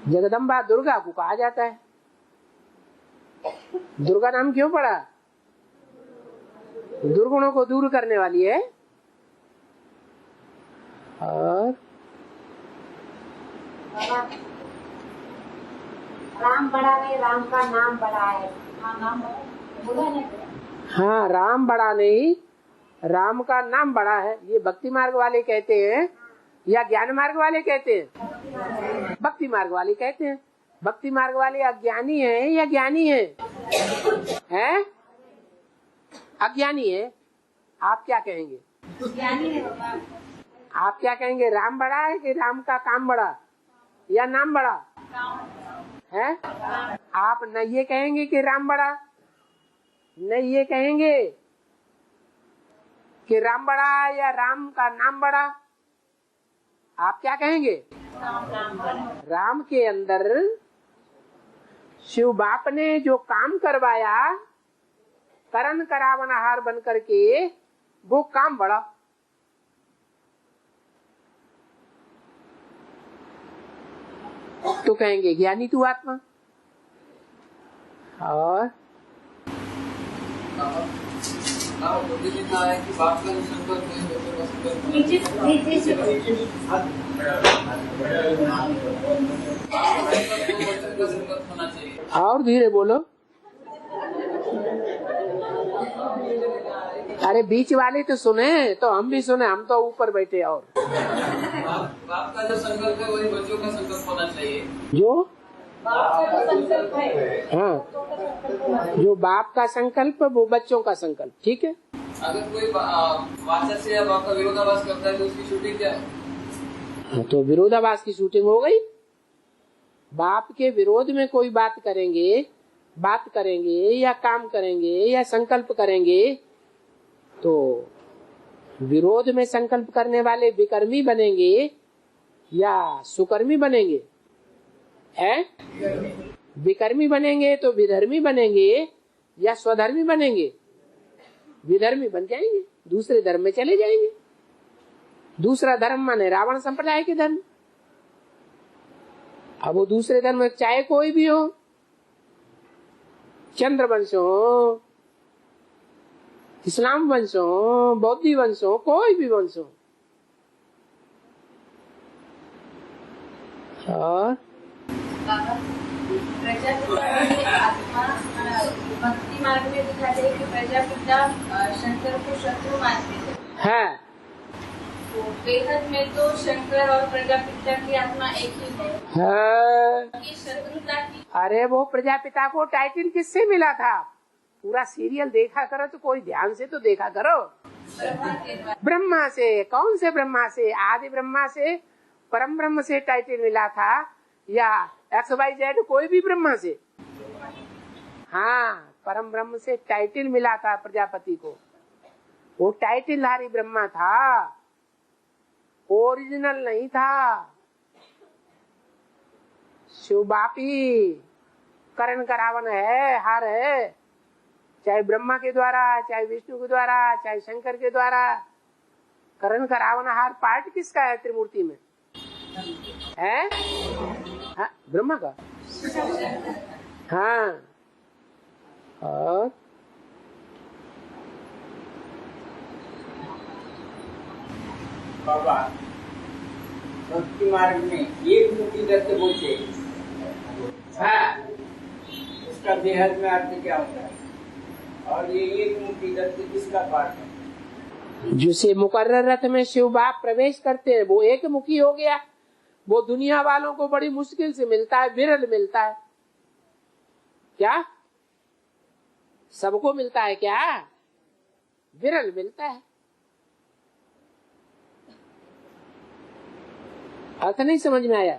जगदम्बा दुर्गा को कहा जाता है। दुर्गा नाम क्यों पड़ा? दुर्गुणों को दूर करने वाली है। और राम बड़ा है, राम का नाम बड़ा है। हाँ, नाम बोला नहीं। हाँ, राम बड़ा नहीं, राम का नाम बड़ा है। ये भक्ति मार्ग वाले कहते हैं या ज्ञान मार्ग वाले कहते हैं? भक्ति मार्ग वाले कहते हैं। भक्ति मार्ग वाले अज्ञानी है या ज्ञानी है? हैं? अज्ञानी है। आप क्या कहेंगे? ज्ञानी है। आप क्या कहेंगे? राम बड़ा है कि राम का काम बड़ा या नाम बड़ा है? आप न ये कहेंगे कि राम बड़ा नहीं ये कहेंगे कि राम बड़ा या राम का नाम बड़ा। आप क्या कहेंगे? राम के अंदर शिव बाप ने जो काम करवाया करण करावनहार बन करके, वो काम बड़ा। तो कहेंगे ज्ञानी तू आत्मा। और और धीरे बोलो। अरे बीच वाले तो सुने तो हम भी सुने, हम तो ऊपर बैठे। और बाप का जो संकल्प है वही बच्चों का संकल्प होना चाहिए। जो संकल्प है, हाँ, जो बाप का संकल्प वो बच्चों का संकल्प। ठीक है। अगर कोई वाचा से या बाप का विरोधाभास करता है तो उसकी शूटिंग क्या है? तो विरोधाभास की शूटिंग हो गई। बाप के विरोध में कोई बात करेंगे या काम करेंगे या संकल्प करेंगे, तो विरोध में संकल्प करने वाले विकर्मी बनेंगे या सुकर्मी बनेंगे? विकर्मी बनेंगे तो विधर्मी बनेंगे या स्वधर्मी बनेंगे? विधर्मी बन जाएंगे, दूसरे धर्म में चले जाएंगे। दूसरा धर्म माने रावण संप्रदाय के धर्म। अब वो दूसरे धर्म में चाहे कोई भी हो, चंद्र वंश हो, इस्लाम वंश हो, बौद्धी वंश हो, कोई भी वंश हो। और भक्ति मार्ग में दिखाते हैं कि प्रजापिता शंकर को शत्रु मानते थे। है तो बेहद में तो शंकर और प्रजापिता की आत्मा एक ही है। है। ये शत्रुता की। अरे वो प्रजापिता को टाइटल किससे मिला था? पूरा सीरियल देखा करो तो कोई ध्यान से तो देखा करो। ब्रह्मा से। कौन से ब्रह्मा से? आदि ब्रह्मा से, परम ब्रह्म से टाइटल मिला था या XYZ कोई भी ब्रह्मा से? हाँ, परम ब्रह्म से टाइटल मिला था प्रजापति को। वो टाइटल धारी ब्रह्मा था, ओरिजिनल नहीं था। शिव बापी करण करावन है, हार है, चाहे ब्रह्मा के द्वारा, चाहे विष्णु के द्वारा, चाहे शंकर के द्वारा। करण करावन हार पार्ट किसका है त्रिमूर्ति में? है हाँ, ब्रह्मा का। हाँ। और बाबा भक्ति मार्ग में एक मुखी दत्त बोलते हैं, उसका बेहद में अर्थ क्या होता है? और ये एक मुखी दत्त किसका पाठ है? जिसे मुकर्रर रथ में शिव बाप प्रवेश करते हैं वो एक मुखी हो गया। वो दुनिया वालों को बड़ी मुश्किल से मिलता है, विरल मिलता है। क्या सबको मिलता है? क्या विरल मिलता है। अर्थ नहीं समझ में आया?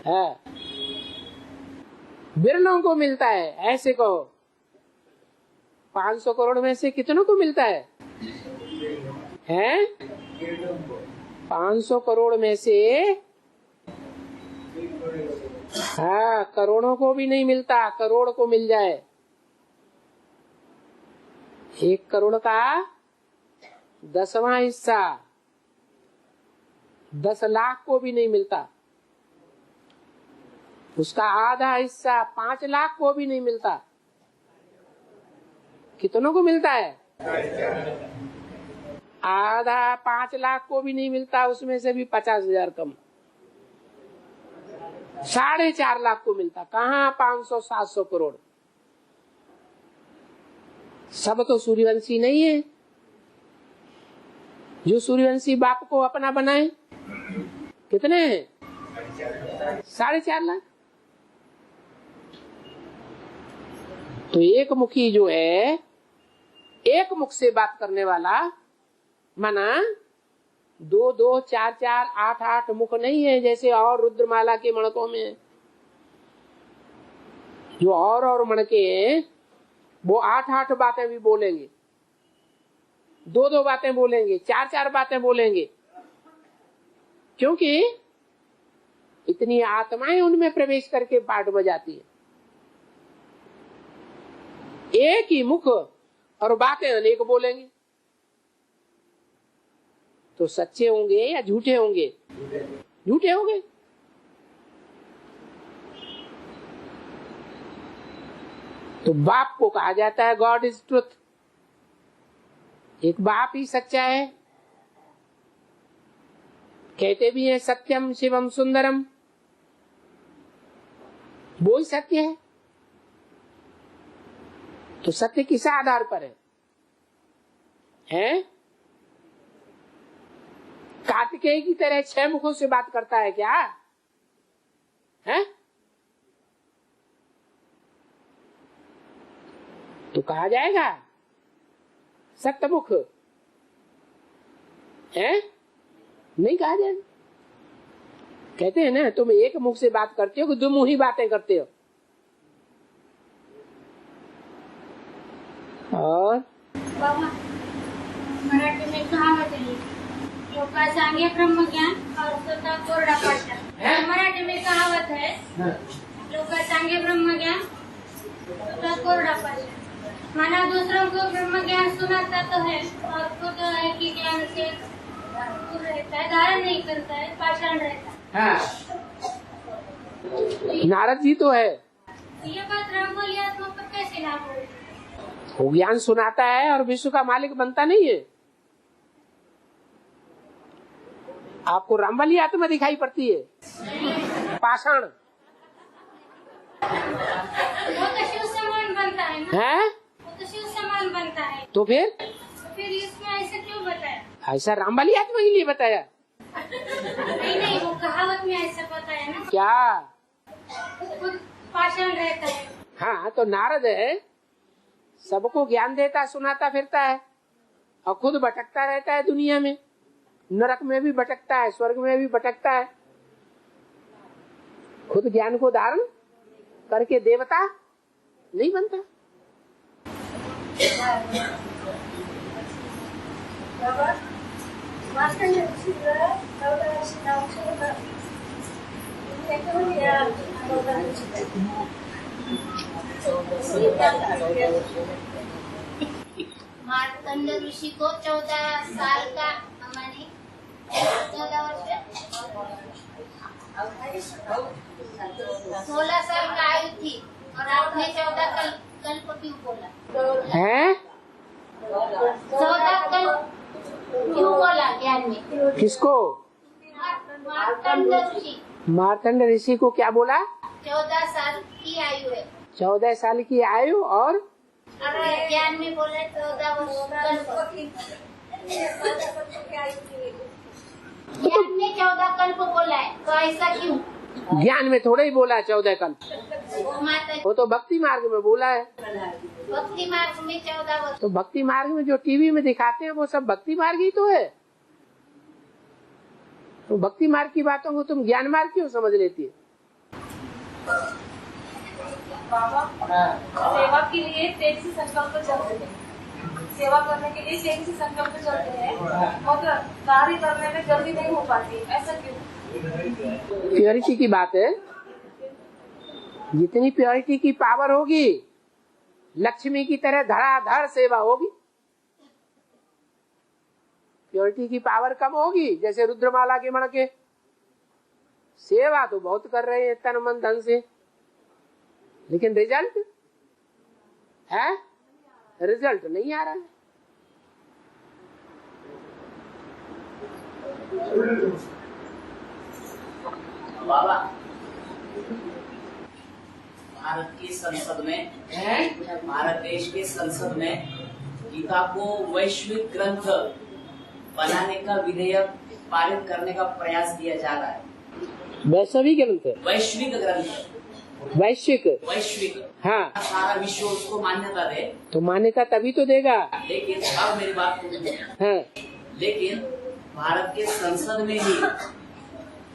है, विरलों को मिलता है। ऐसे कहो 500 करोड़ में से कितनों को मिलता है? 500 करोड़ में से हाँ, करोड़ों को भी नहीं मिलता। करोड़ को मिल जाए, 1 करोड़ का 10वां हिस्सा 10 लाख को भी नहीं मिलता। उसका आधा हिस्सा 5 लाख को भी नहीं मिलता। कितनों को मिलता है? आधा 5 लाख को भी नहीं मिलता। उसमें से भी 50,000 कम, 4.5 लाख को मिलता। कहाँ 500-700 करोड़? सब तो सूर्यवंशी नहीं है। जो सूर्यवंशी बाप को अपना बनाए कितने हैं? 4.5 लाख। तो एक मुखी जो है, एक मुख से बात करने वाला, माना 2-2, 4-4, 8-8 मुख नहीं है जैसे और रुद्रमाला के मणकों में। जो और मणके हैं वो 8-8 बातें भी बोलेंगे, 2-2 बातें बोलेंगे, 4-4 बातें बोलेंगे, क्योंकि इतनी आत्माएं उनमें प्रवेश करके पाठ बजाती है। एक ही मुख और बातें अनेक बोलेंगे, तो सच्चे होंगे या झूठे होंगे? झूठे होंगे। तो बाप को कहा जाता है गॉड इज ट्रुथ। एक बाप ही सच्चा है। कहते भी है सत्यम शिवम सुंदरम, वो ही सत्य है। तो सत्य किस आधार पर है? कार्तिकेय की तरह 6 मुखों से बात करता है क्या? है? तो कहा जाएगा सत्यमुख है? नहीं कहा जाएगा। कहते हैं ना, तुम एक मुख से बात करते हो कि 2 मुंह ही बातें करते हो। और बाबा मराठी में कहावत है, लोका सांगे ब्रह्म ज्ञान और स्वतः कोरडा पडता। मराठी में कहावत है, लोका सांगे ब्रह्म ज्ञान स्वतः कोरडा पडता। माना दूसरों को ब्रह्म ज्ञान सुनाता तो है और खुद है कि ज्ञान से दूर रहता है, धारण नहीं करता है, पाषाण रहता है। नारद जी तो है, ये बात रामबोली आत्मा पर कैसे लागू होगी? वो ज्ञान सुनाता है और विश्व का मालिक बनता नहीं है। आपको रामबली आत्मा दिखाई पड़ती है? पाषाण वो तो शिव समान बनता है ना? है? वो तो शिव समान बनता है। तो फिर इसमें ऐसा क्यों बताया? ऐसा रामबली आत्मा के लिए बताया? नहीं, वो कहावत में ऐसा बताया ना। क्या? खुद पाषाण रहता है। हाँ, तो नारद है, सबको ज्ञान देता सुनाता फिरता है और खुद भटकता रहता है दुनिया में। नरक में भी भटकता है, स्वर्ग में भी भटकता है। खुद ज्ञान को धारण करके देवता नहीं बनता। मार्तंड ऋषि को 14 साल का 14 वर्ष 16 साल का आयु थी और आपने 14 कल्प क्यों बोला? है? 14 कल्प क्यों बोला ज्ञान में? किसको? मार्तंड ऋषि। मार्तंड ऋषि को क्या बोला? 14 साल की आयु है। 14 साल की आयु और ज्ञान में बोले 14 वर्ष ज्ञान में 14 कल्प बोला है, तो ऐसा क्यों? ज्ञान में थोड़ा ही बोला 14 कल्प। वो तो भक्ति मार्ग में बोला है। भक्ति मार्ग में 14 वर्ष। तो भक्ति मार्ग में जो टीवी में दिखाते हैं वो सब भक्ति मार्ग ही तो है। तो भक्ति मार्ग की बातों को तुम ज्ञान मार्ग क्यों समझ लेती है? बाबा सेवा के लिए तेज से संकल्प चलते हैं, सेवा करने के लिए तेज से संकल्प चलते हैं, मगर कार्य करने में जल्दी नहीं हो पाती, ऐसा क्यों? प्योरिटी की बात है। जितनी प्योरिटी की पावर होगी, लक्ष्मी की तरह धड़ाधड़ सेवा होगी। प्योरिटी की पावर कम होगी, जैसे रुद्रमाला के मण के सेवा तो बहुत कर रहे हैं तन मन धन से, लेकिन रिजल्ट है? रिजल्ट नहीं आ रहा है। बाबा भारत की संसद में, भारत देश के संसद में गीता को वैश्विक ग्रंथ बनाने का विधेयक पारित करने का प्रयास किया जा रहा है। वैश्विक ग्रंथ, वैश्विक ग्रंथ, वैश्विक हाँ, सारा विश्व उसको मान्यता दे। तो मान्यता तभी तो देगा। लेकिन अब मेरी बात सुनिए। हाँ। लेकिन भारत के संसद में ही